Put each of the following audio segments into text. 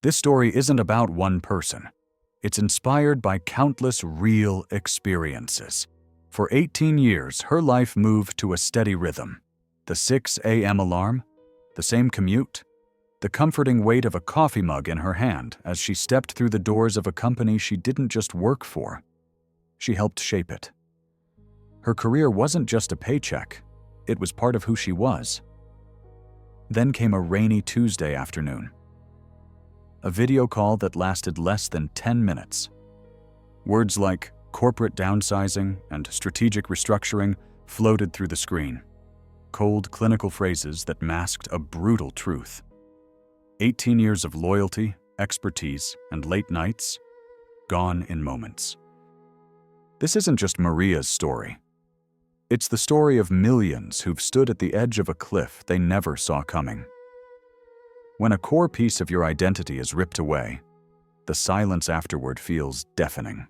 This story isn't about one person. It's inspired by countless real experiences. For 18 years, her life moved to a steady rhythm. The 6 a.m. alarm, the same commute, the comforting weight of a coffee mug in her hand as she stepped through the doors of a company she didn't just work for. She helped shape it. Her career wasn't just a paycheck. It was part of who she was. Then came a rainy Tuesday afternoon. A video call that lasted less than 10 minutes. Words like corporate downsizing and strategic restructuring floated through the screen. Cold, clinical phrases that masked a brutal truth. 18 years of loyalty, expertise, and late nights, gone in moments. This isn't just Maria's story. It's the story of millions who've stood at the edge of a cliff they never saw coming. When a core piece of your identity is ripped away, the silence afterward feels deafening.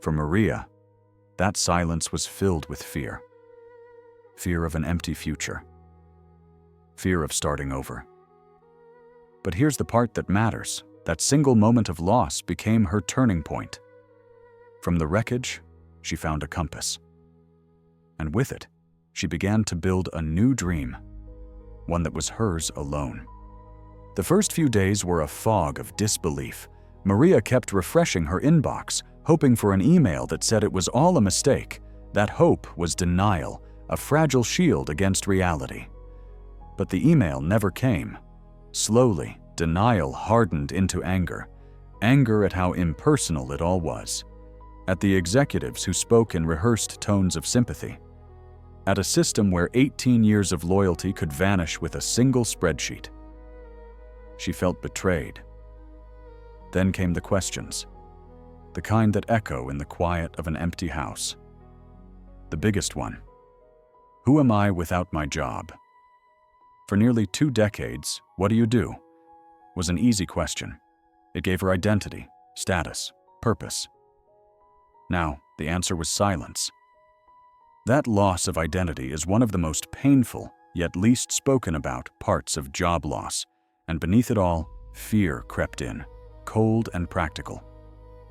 For Maria, that silence was filled with fear. Fear of an empty future. Fear of starting over. But here's the part that matters. That single moment of loss became her turning point. From the wreckage, she found a compass. And with it, she began to build a new dream, one that was hers alone. The first few days were a fog of disbelief. Maria kept refreshing her inbox, hoping for an email that said it was all a mistake. That hope was denial, a fragile shield against reality. But the email never came. Slowly, denial hardened into anger. Anger at how impersonal it all was. At the executives who spoke in rehearsed tones of sympathy. At a system where 18 years of loyalty could vanish with a single spreadsheet. She felt betrayed. Then came the questions. The kind that echo in the quiet of an empty house. The biggest one. Who am I without my job? For nearly 2 decades, what do? Was an easy question. It gave her identity, status, purpose. Now, the answer was silence. That loss of identity is one of the most painful, yet least spoken about, parts of job loss. And beneath it all, fear crept in, cold and practical.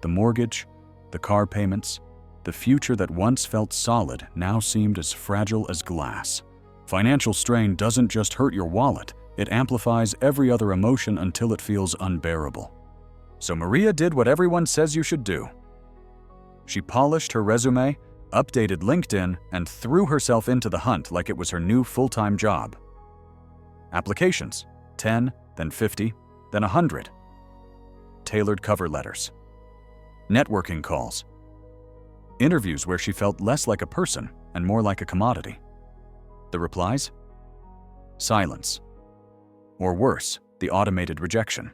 The mortgage, the car payments, the future that once felt solid now seemed as fragile as glass. Financial strain doesn't just hurt your wallet, it amplifies every other emotion until it feels unbearable. So Maria did what everyone says you should do. She polished her resume, updated LinkedIn, and threw herself into the hunt like it was her new full-time job. Applications, 10, then 50, then 100. Tailored cover letters. Networking calls. Interviews where she felt less like a person and more like a commodity. The replies? Silence. Or worse, the automated rejection.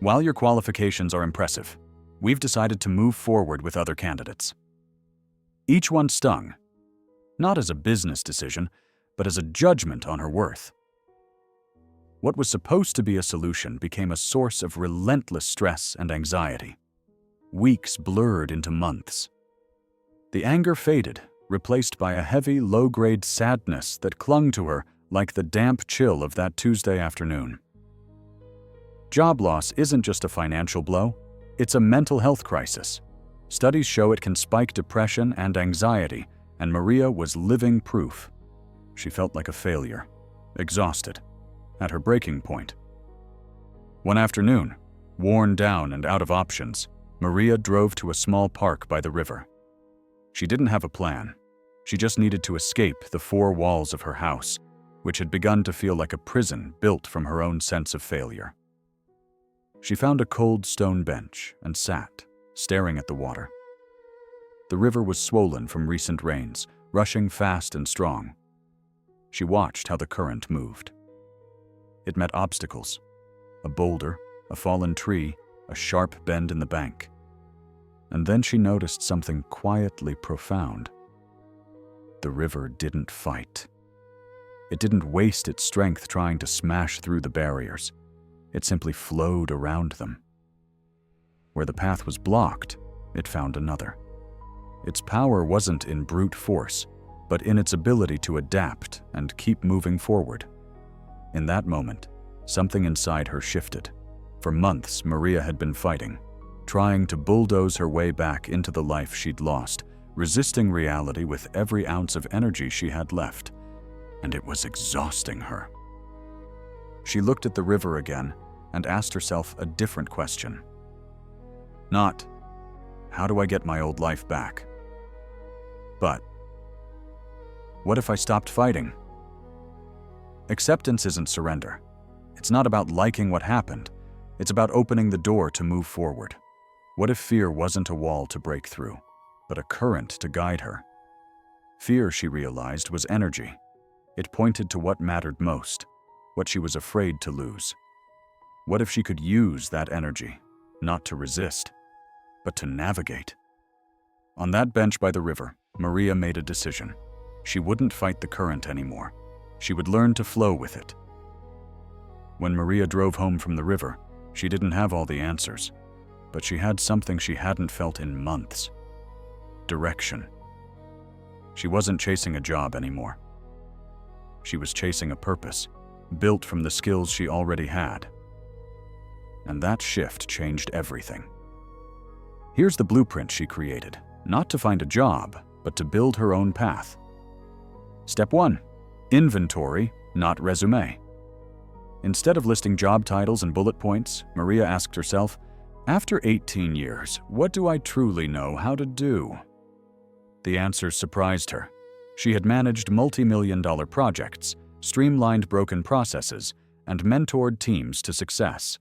While your qualifications are impressive, we've decided to move forward with other candidates. Each one stung, not as a business decision, but as a judgment on her worth. What was supposed to be a solution became a source of relentless stress and anxiety. Weeks blurred into months. The anger faded, replaced by a heavy, low-grade sadness that clung to her like the damp chill of that Tuesday afternoon. Job loss isn't just a financial blow, it's a mental health crisis. Studies show it can spike depression and anxiety, and Maria was living proof. She felt like a failure, exhausted, at her breaking point. One afternoon, worn down and out of options, Maria drove to a small park by the river. She didn't have a plan. She just needed to escape the 4 walls of her house, which had begun to feel like a prison built from her own sense of failure. She found a cold stone bench and sat, staring at the water. The river was swollen from recent rains, rushing fast and strong. She watched how the current moved. It met obstacles, a boulder, a fallen tree, a sharp bend in the bank. And then she noticed something quietly profound. The river didn't fight. It didn't waste its strength trying to smash through the barriers. It simply flowed around them. Where the path was blocked, it found another. Its power wasn't in brute force, but in its ability to adapt and keep moving forward. In that moment, something inside her shifted. For months, Maria had been fighting, trying to bulldoze her way back into the life she'd lost, resisting reality with every ounce of energy she had left, and it was exhausting her. She looked at the river again and asked herself a different question. Not, how do I get my old life back? But, what if I stopped fighting? Acceptance isn't surrender. It's not about liking what happened. It's about opening the door to move forward. What if fear wasn't a wall to break through, but a current to guide her? Fear, she realized, was energy. It pointed to what mattered most, what she was afraid to lose. What if she could use that energy, not to resist, but to navigate? On that bench by the river, Maria made a decision. She wouldn't fight the current anymore. She would learn to flow with it. When Maria drove home from the river, she didn't have all the answers, but she had something she hadn't felt in months. Direction. She wasn't chasing a job anymore. She was chasing a purpose, built from the skills she already had. And that shift changed everything. Here's the blueprint she created, not to find a job, but to build her own path. Step 1. Inventory, not resume. Instead of listing job titles and bullet points, Maria asked herself, after 18 years, what do I truly know how to do? The answers surprised her. She had managed multi-million-dollar projects, streamlined broken processes, and mentored teams to success.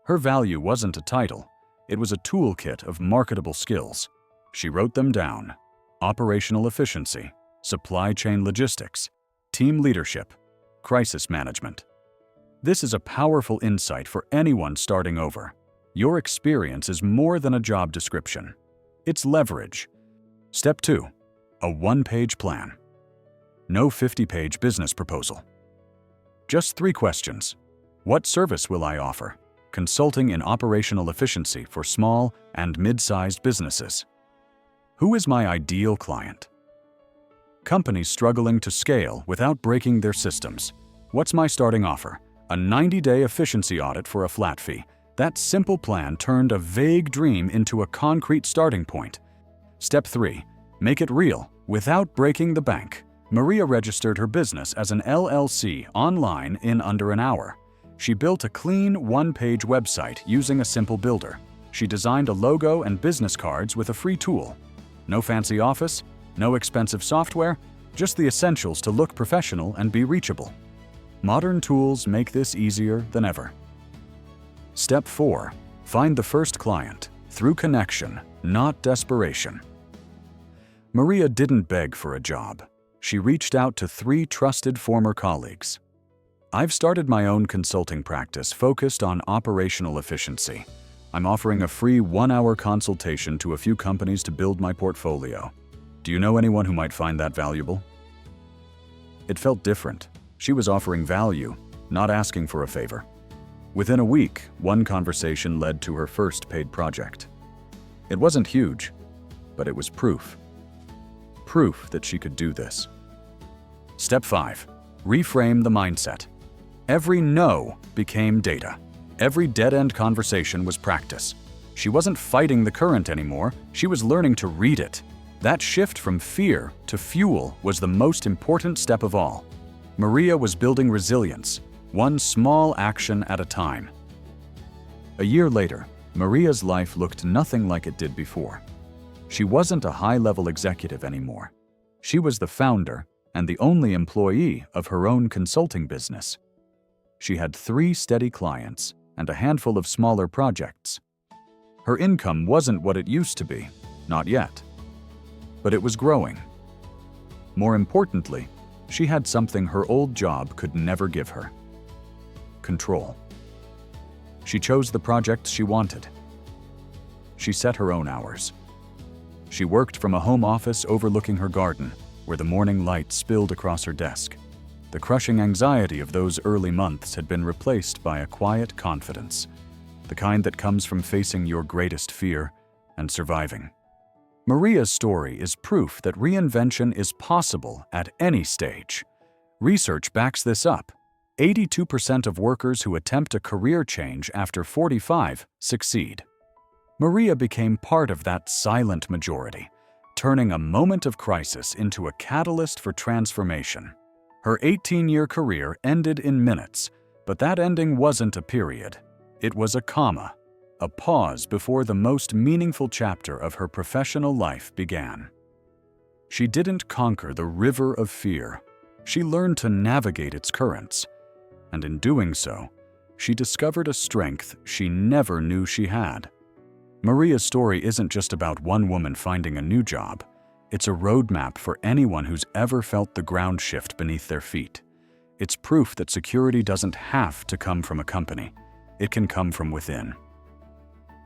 Her value wasn't a title, it was a toolkit of marketable skills. She wrote them down: operational efficiency, supply chain logistics, team leadership, crisis management. This is a powerful insight for anyone starting over. Your experience is more than a job description. It's leverage. Step 2. A one-page plan. No 50-page business proposal. Just 3 questions. What service will I offer? Consulting in operational efficiency for small and mid-sized businesses. Who is my ideal client? Companies struggling to scale without breaking their systems. What's my starting offer? A 90-day efficiency audit for a flat fee. That simple plan turned a vague dream into a concrete starting point. Step 3. Make it real, without breaking the bank. Maria registered her business as an LLC online in under an hour. She built a clean, one-page website using a simple builder. She designed a logo and business cards with a free tool. No fancy office, no expensive software, just the essentials to look professional and be reachable. Modern tools make this easier than ever. Step 4. Find the first client, through connection, not desperation. Maria didn't beg for a job. She reached out to 3 trusted former colleagues. I've started my own consulting practice focused on operational efficiency. I'm offering a free 1-hour consultation to a few companies to build my portfolio. Do you know anyone who might find that valuable? It felt different. She was offering value, not asking for a favor. Within a week, one conversation led to her first paid project. It wasn't huge, but it was proof. Proof that she could do this. Step 5. Reframe the mindset. Every no became data. Every dead-end conversation was practice. She wasn't fighting the current anymore, she was learning to read it. That shift from fear to fuel was the most important step of all. Maria was building resilience, one small action at a time. A year later, Maria's life looked nothing like it did before. She wasn't a high-level executive anymore. She was the founder and the only employee of her own consulting business. She had 3 steady clients and a handful of smaller projects. Her income wasn't what it used to be, not yet. But it was growing. More importantly, she had something her old job could never give her: control. She chose the projects she wanted. She set her own hours. She worked from a home office overlooking her garden, where the morning light spilled across her desk. The crushing anxiety of those early months had been replaced by a quiet confidence, the kind that comes from facing your greatest fear and surviving. Maria's story is proof that reinvention is possible at any stage. Research backs this up. 82% of workers who attempt a career change after 45 succeed. Maria became part of that silent majority, turning a moment of crisis into a catalyst for transformation. Her 18-year career ended in minutes, but that ending wasn't a period. It was a comma, a pause before the most meaningful chapter of her professional life began. She didn't conquer the river of fear. She learned to navigate its currents, and in doing so, she discovered a strength she never knew she had. Maria's story isn't just about one woman finding a new job. It's a roadmap for anyone who's ever felt the ground shift beneath their feet. It's proof that security doesn't have to come from a company. It can come from within.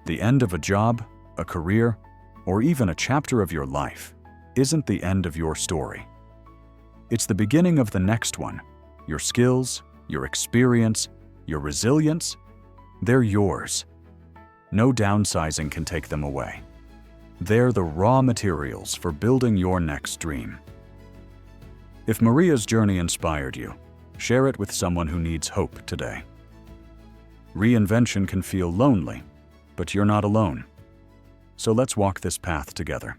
The end of a job, a career, or even a chapter of your life isn't the end of your story. It's the beginning of the next one. Your skills, your experience, your resilience, they're yours. No downsizing can take them away. They're the raw materials for building your next dream. If Maria's journey inspired you, share it with someone who needs hope today. Reinvention can feel lonely, but you're not alone. So let's walk this path together.